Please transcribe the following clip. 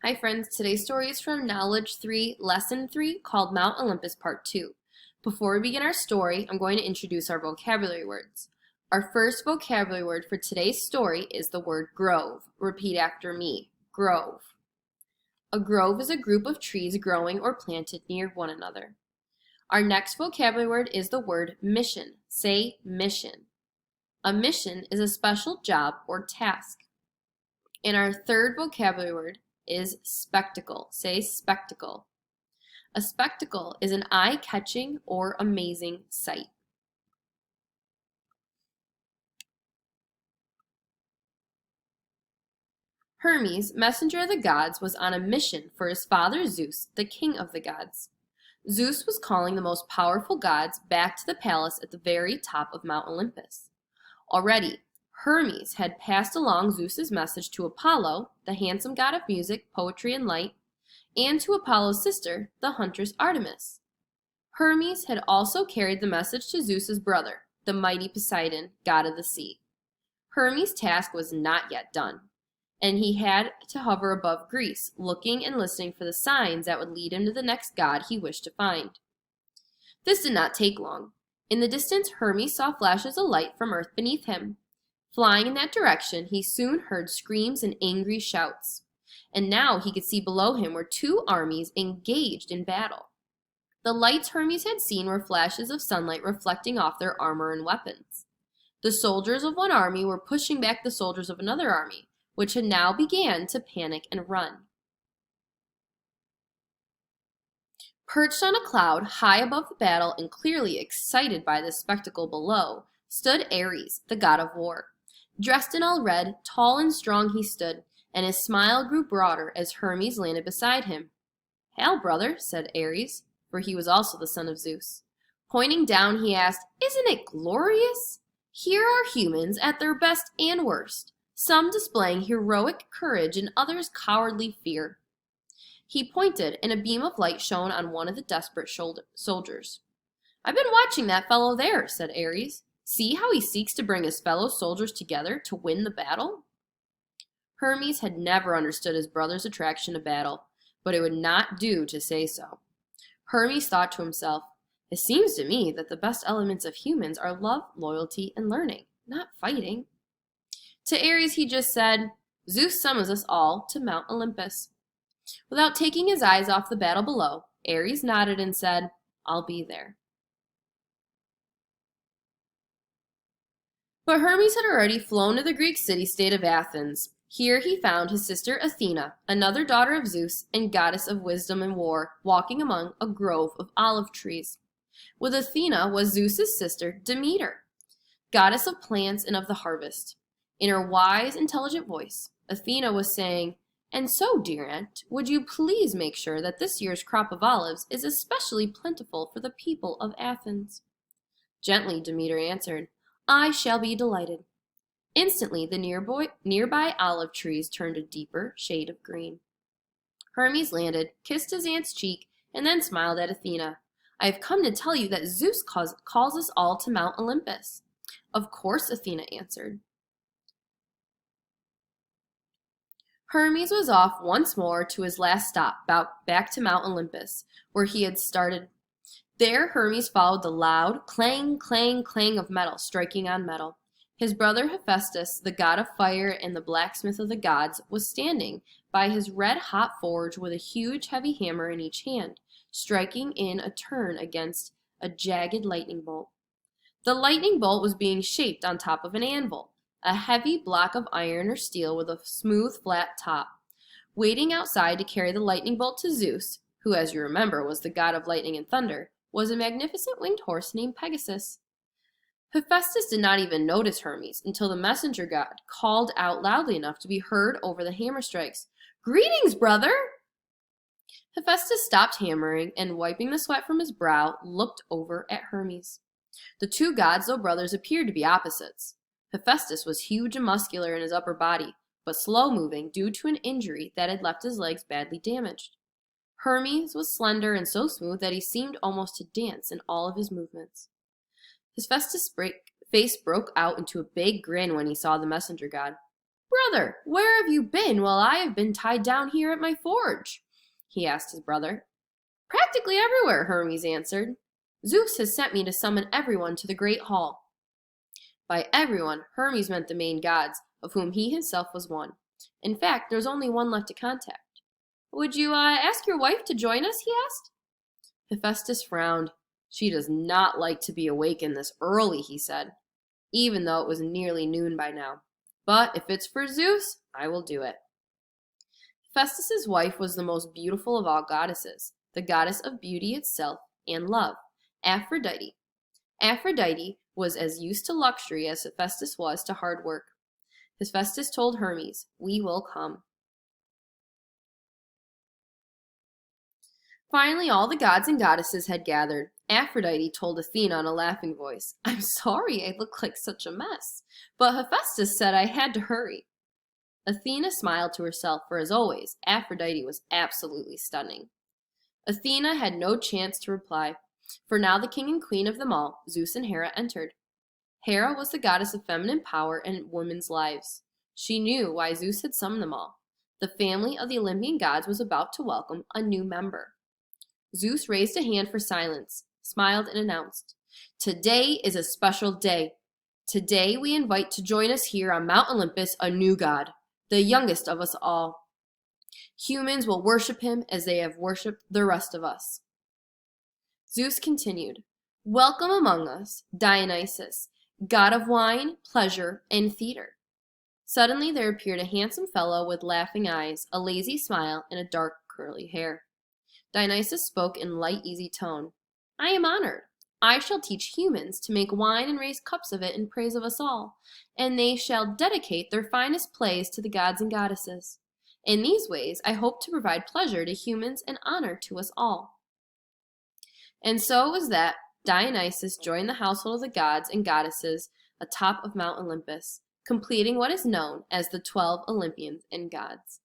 Hi friends, today's story is from Knowledge 3, Lesson 3, called Mount Olympus Part 2. Before we begin our story, I'm going to introduce our vocabulary words. Our first vocabulary word for today's story is the word grove. Repeat after me, grove. A grove is a group of trees growing or planted near one another. Our next vocabulary word is the word mission. Say mission. A mission is a special job or task. And our third vocabulary word is spectacle. Say spectacle. A spectacle is an eye-catching or amazing sight. Hermes, messenger of the gods, was on a mission for his father Zeus, the king of the gods. Zeus was calling the most powerful gods back to the palace at the very top of Mount Olympus. Already, Hermes had passed along Zeus's message to Apollo, the handsome god of music, poetry, and light, and to Apollo's sister, the huntress Artemis. Hermes had also carried the message to Zeus's brother, the mighty Poseidon, god of the sea. Hermes' task was not yet done, and he had to hover above Greece, looking and listening for the signs that would lead him to the next god he wished to find. This did not take long. In the distance, Hermes saw flashes of light from earth beneath him. Flying in that direction, he soon heard screams and angry shouts. And now he could see below him were two armies engaged in battle. The lights Hermes had seen were flashes of sunlight reflecting off their armor and weapons. The soldiers of one army were pushing back the soldiers of another army, which had now began to panic and run. Perched on a cloud high above the battle and clearly excited by this spectacle below, stood Ares, the god of war. Dressed in all red, tall and strong he stood, and his smile grew broader as Hermes landed beside him. "Hail, brother," said Ares, for he was also the son of Zeus. Pointing down, he asked, "Isn't it glorious? Here are humans at their best and worst, some displaying heroic courage and others cowardly fear." He pointed, and a beam of light shone on one of the desperate soldiers. "I've been watching that fellow there," said Ares. "See how he seeks to bring his fellow soldiers together to win the battle?" Hermes had never understood his brother's attraction to battle, but it would not do to say so. Hermes thought to himself, "It seems to me that the best elements of humans are love, loyalty, and learning, not fighting." To Ares he just said, "Zeus summons us all to Mount Olympus." Without taking his eyes off the battle below, Ares nodded and said, "I'll be there." But Hermes had already flown to the Greek city-state of Athens. Here he found his sister Athena, another daughter of Zeus and goddess of wisdom and war, walking among a grove of olive trees. With Athena was Zeus's sister Demeter, goddess of plants and of the harvest. In her wise, intelligent voice, Athena was saying, "And so, dear aunt, would you please make sure that this year's crop of olives is especially plentiful for the people of Athens?" Gently, Demeter answered, "I shall be delighted." Instantly, the nearby olive trees turned a deeper shade of green. Hermes landed, kissed his aunt's cheek, and then smiled at Athena. "I have come to tell you that Zeus calls us all to Mount Olympus." "Of course," Athena answered. Hermes was off once more to his last stop, back to Mount Olympus, where he had started. There Hermes followed the loud clang, clang, clang of metal striking on metal. His brother Hephaestus, the god of fire and the blacksmith of the gods, was standing by his red-hot forge with a huge heavy hammer in each hand, striking in a turn against a jagged lightning bolt. The lightning bolt was being shaped on top of an anvil, a heavy block of iron or steel with a smooth, flat top. Waiting outside to carry the lightning bolt to Zeus, who, as you remember, was the god of lightning and thunder, was a magnificent winged horse named Pegasus. Hephaestus did not even notice Hermes until the messenger god called out loudly enough to be heard over the hammer strikes, "Greetings, brother!" Hephaestus stopped hammering and, wiping the sweat from his brow, looked over at Hermes. The two gods, though brothers, appeared to be opposites. Hephaestus was huge and muscular in his upper body, but slow-moving due to an injury that had left his legs badly damaged. Hermes was slender and so smooth that he seemed almost to dance in all of his movements. His face broke out into a big grin when he saw the messenger god. "Brother, where have you been while I have been tied down here at my forge?" he asked his brother. "Practically everywhere," Hermes answered. "Zeus has sent me to summon everyone to the great hall." By everyone, Hermes meant the main gods, of whom he himself was one. In fact, there was only one left to contact. "Would you ask your wife to join us?" he asked. Hephaestus frowned. "She does not like to be awakened this early," he said, even though it was nearly noon by now. "But if it's for Zeus, I will do it." Hephaestus's wife was the most beautiful of all goddesses, the goddess of beauty itself and love, Aphrodite. Aphrodite was as used to luxury as Hephaestus was to hard work. Hephaestus told Hermes, "We will come." Finally, all the gods and goddesses had gathered. Aphrodite told Athena in a laughing voice, "I'm sorry I look like such a mess, but Hephaestus said I had to hurry." Athena smiled to herself, for as always, Aphrodite was absolutely stunning. Athena had no chance to reply, for now the king and queen of them all, Zeus and Hera, entered. Hera was the goddess of feminine power and women's lives. She knew why Zeus had summoned them all. The family of the Olympian gods was about to welcome a new member. Zeus raised a hand for silence, smiled, and announced, "Today is a special day. Today we invite to join us here on Mount Olympus a new god, the youngest of us all. Humans will worship him as they have worshipped the rest of us." Zeus continued, "Welcome among us, Dionysus, god of wine, pleasure, and theater." Suddenly there appeared a handsome fellow with laughing eyes, a lazy smile, and a dark curly hair. Dionysus spoke in light, easy tone. "I am honored. I shall teach humans to make wine and raise cups of it in praise of us all, and they shall dedicate their finest plays to the gods and goddesses. In these ways, I hope to provide pleasure to humans and honor to us all." And so it was that Dionysus joined the household of the gods and goddesses atop of Mount Olympus, completing what is known as the 12 Olympians and gods.